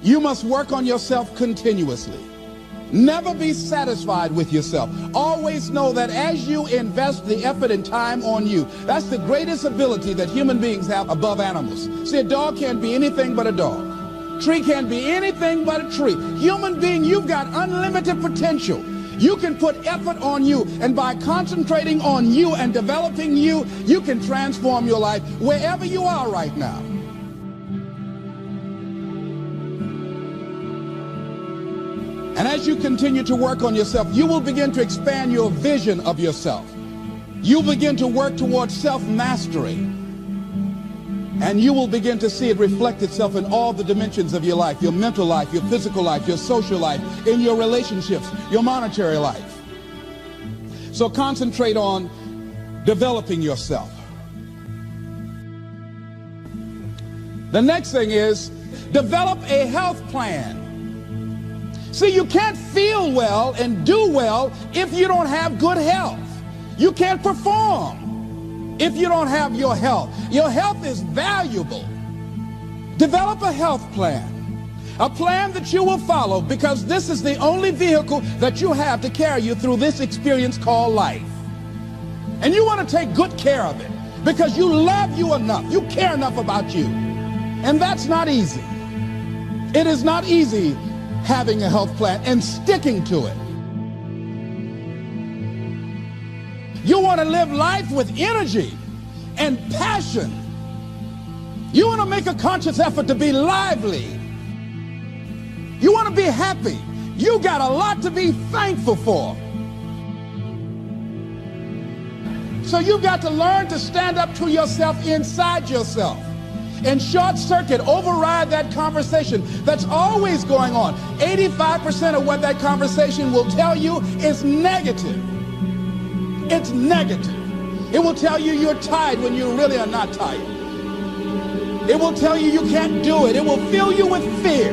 You must work on yourself continuously. Never be satisfied with yourself. Always know that as you invest the effort and time on you, that's the greatest ability that human beings have above animals. See, a dog can't be anything but a dog. Tree can't be anything but a tree. Human being, you've got unlimited potential. You can put effort on you, and by concentrating on you and developing you, you can transform your life wherever you are right now. And as you continue to work on yourself, you will begin to expand your vision of yourself. You'll begin to work towards self-mastery. And you will begin to see it reflect itself in all the dimensions of your life, your mental life, your physical life, your social life, in your relationships, your monetary life. So concentrate on developing yourself. The next thing is develop a health plan. See, you can't feel well and do well if you don't have good health. You can't perform if you don't have your health. Your health is valuable. Develop a health plan, a plan that you will follow, because this is the only vehicle that you have to carry you through this experience called life. And you want to take good care of it because you love you enough. You care enough about you. And that's not easy. It is not easy having a health plan and sticking to it. You want to live life with energy and passion. You want to make a conscious effort to be lively. You want to be happy. You got a lot to be thankful for. So you've got to learn to stand up to yourself inside yourself and short circuit, override that conversation that's always going on. 85% of what that conversation will tell you is negative. It's negative. It will tell you you're tired when you really are not tired. It will tell you you can't do it. It will fill you with fear.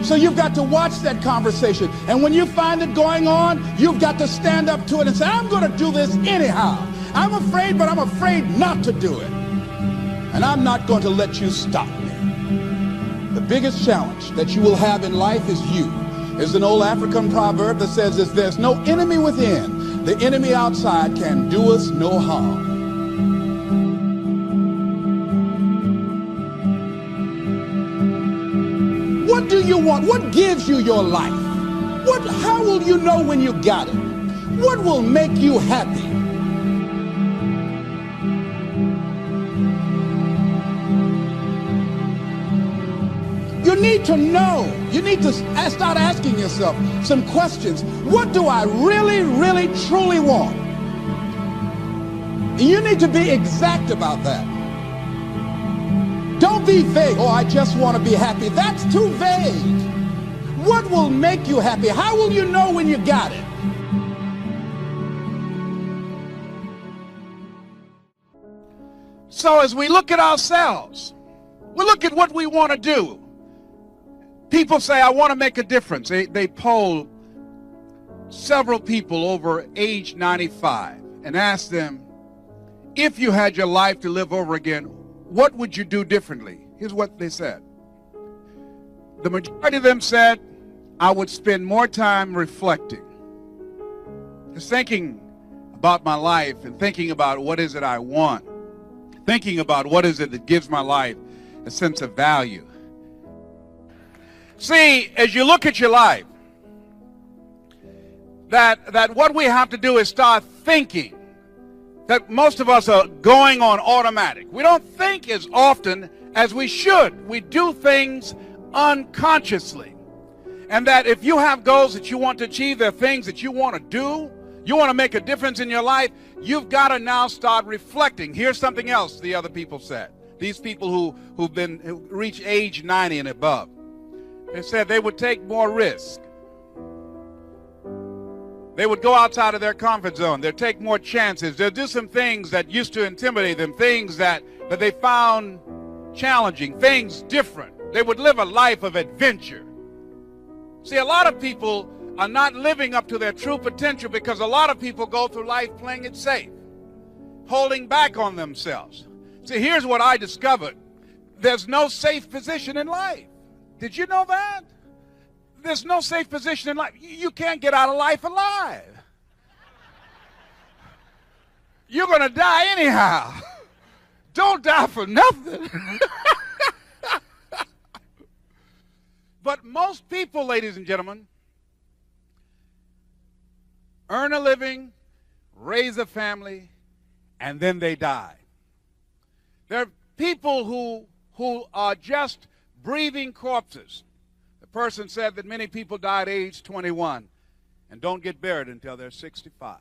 So you've got to watch that conversation. And when you find it going on, you've got to stand up to it and say, I'm going to do this anyhow. I'm afraid, but I'm afraid not to do it. And I'm not going to let you stop me. The biggest challenge that you will have in life is you. There's an old African proverb that says, if there's no enemy within, the enemy outside can do us no harm. What do you want? What gives you your life? How will you know when you got it? What will make you happy? You need to know. You need to start asking yourself some questions. What do I really, really, truly want? And you need to be exact about that. Don't be vague. Oh, I just want to be happy. That's too vague. What will make you happy? How will you know when you got it? So as we look at ourselves, we look at what we want to do. People say, I want to make a difference. They polled several people over age 95 and asked them, if you had your life to live over again, what would you do differently? Here's what they said. The majority of them said, I would spend more time reflecting. Just thinking about my life and thinking about what is it I want. Thinking about what is it that gives my life a sense of value. See, as you look at your life, that what we have to do is start thinking. That most of us are going on automatic. We don't think as often as we should. We do things unconsciously. And that if you have goals that you want to achieve, there are things that you want to do, you want to make a difference in your life, you've got to now start reflecting. Here's something else the other people said. These people who reach age 90 and above. They said they would take more risk. They would go outside of their comfort zone. They'd take more chances. They'll do some things that used to intimidate them, things that they found challenging, things different. They would live a life of adventure. See, a lot of people are not living up to their true potential because a lot of people go through life playing it safe, holding back on themselves. See, here's what I discovered. There's no safe position in life. Did you know that? There's no safe position in life. You can't get out of life alive. You're going to die anyhow. Don't die for nothing. But most people, ladies and gentlemen, earn a living, raise a family, and then they die. There are people who are just breathing corpses. The person said that many people die at age 21 and don't get buried until they're 65.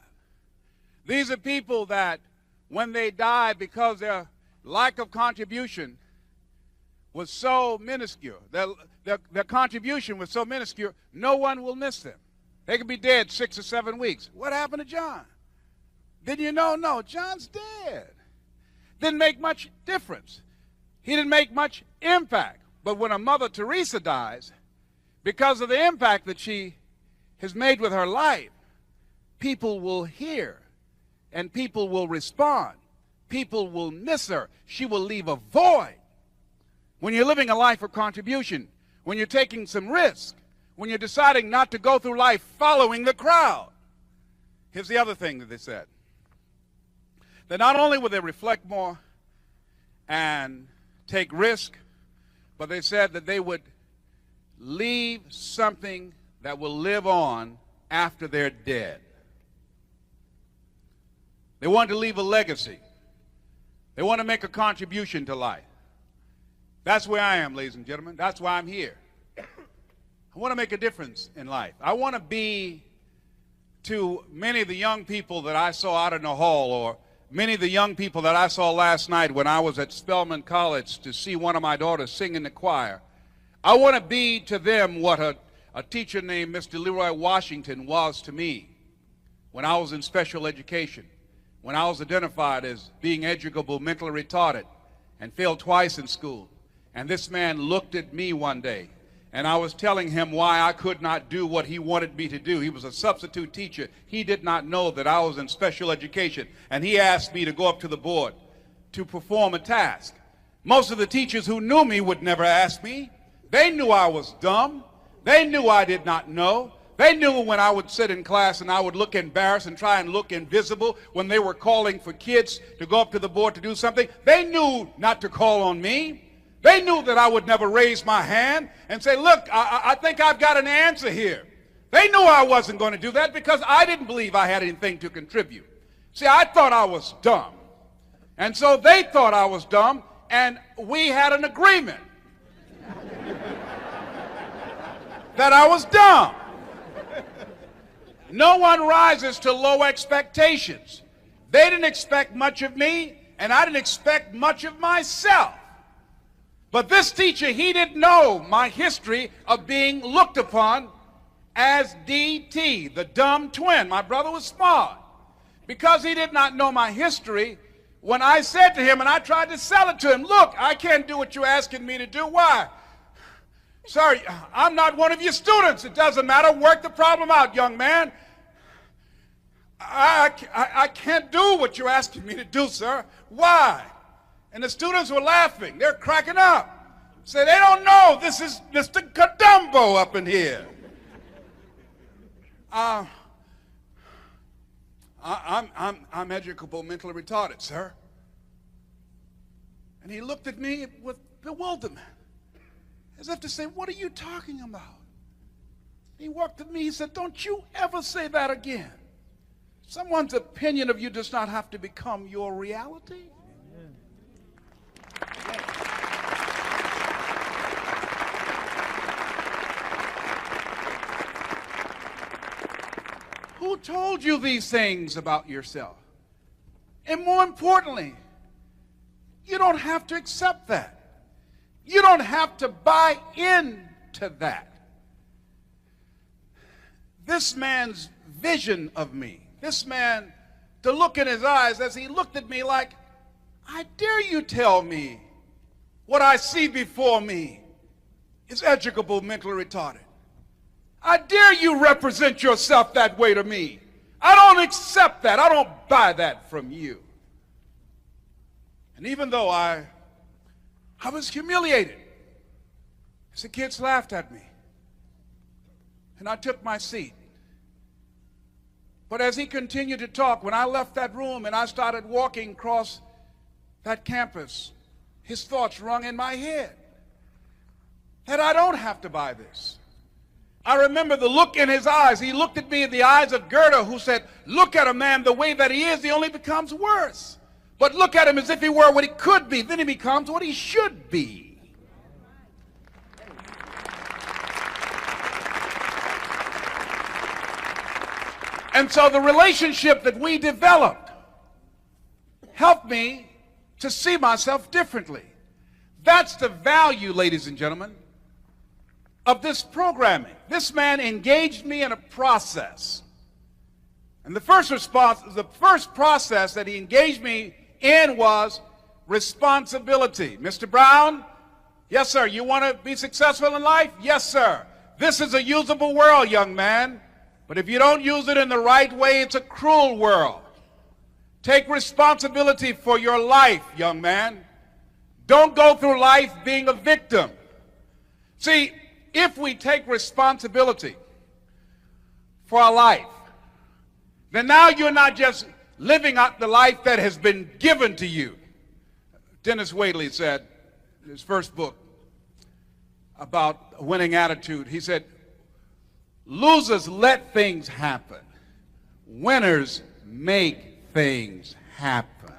These are people that when they die, because their lack of contribution was so minuscule, their contribution was so minuscule, no one will miss them. They could be dead 6 or 7 weeks. What happened to John? Didn't you know? No, John's dead. Didn't make much difference. He didn't make much impact. But when a Mother Teresa dies, because of the impact that she has made with her life, people will hear and people will respond. People will miss her. She will leave a void. When you're living a life of contribution, when you're taking some risk, when you're deciding not to go through life following the crowd. Here's the other thing that they said. That not only would they reflect more and take risk, but they said that they would leave something that will live on after they're dead. They want to leave a legacy. They want to make a contribution to life. That's where I am, ladies and gentlemen. That's why I'm here. I want to make a difference in life. I want to be to many of the young people that I saw out in the hall, or many of the young people that I saw last night when I was at Spelman College to see one of my daughters sing in the choir. I want to be to them what a teacher named Mr. Leroy Washington was to me when I was in special education, when I was identified as being educable, mentally retarded, and failed twice in school. And this man looked at me one day, and I was telling him why I could not do what he wanted me to do. He was a substitute teacher. He did not know that I was in special education, and he asked me to go up to the board to perform a task. Most of the teachers who knew me would never ask me. They knew I was dumb. They knew I did not know. They knew when I would sit in class and I would look embarrassed and try and look invisible when they were calling for kids to go up to the board to do something. They knew not to call on me. They knew that I would never raise my hand and say, look, I think I've got an answer here. They knew I wasn't going to do that because I didn't believe I had anything to contribute. See, I thought I was dumb. And so they thought I was dumb, and we had an agreement that I was dumb. No one rises to low expectations. They didn't expect much of me, and I didn't expect much of myself. But this teacher, he didn't know my history of being looked upon as DT, the dumb twin. My brother was smart. Because he did not know my history, when I said to him, and I tried to sell it to him, look, I can't do what you're asking me to do. Why? Sorry, I'm not one of your students. It doesn't matter. Work the problem out, young man. I can't do what you're asking me to do, sir. Why? And the students were laughing. They're cracking up. Say, they don't know. This is Mr. Kadumbo up in here. I'm educable, mentally retarded, sir. And he looked at me with bewilderment, as if to say, what are you talking about? He walked at me, he said, don't you ever say that again. Someone's opinion of you does not have to become your reality. Who told you these things about yourself? And more importantly, you don't have to accept that. You don't have to buy into that. This man's vision of me, this man, to look in his eyes as he looked at me like, I dare you tell me what I see before me is educable, mentally retarded. I dare you represent yourself that way to me. I don't accept that. I don't buy that from you. And even though I was humiliated, The kids laughed at me. And I took my seat. But as he continued to talk, when I left that room and I started walking across that campus, his thoughts rung in my head that I don't have to buy this. I remember the look in his eyes. He looked at me in the eyes of Goethe, who said, look at a man the way that he is, he only becomes worse. But look at him as if he were what he could be, then he becomes what he should be. And so the relationship that we developed helped me to see myself differently. That's the value, ladies and gentlemen, of this programming. This man engaged me in a process. And the first process that he engaged me in was responsibility. Mr. Brown, yes, sir. You want to be successful in life? Yes, sir. This is a usable world, young man. But if you don't use it in the right way, it's a cruel world. Take responsibility for your life, young man. Don't go through life being a victim. See, if we take responsibility for our life, then now you're not just living out the life that has been given to you. Dennis Waitley said in his first book about a winning attitude, he said, losers let things happen. Winners make things happen.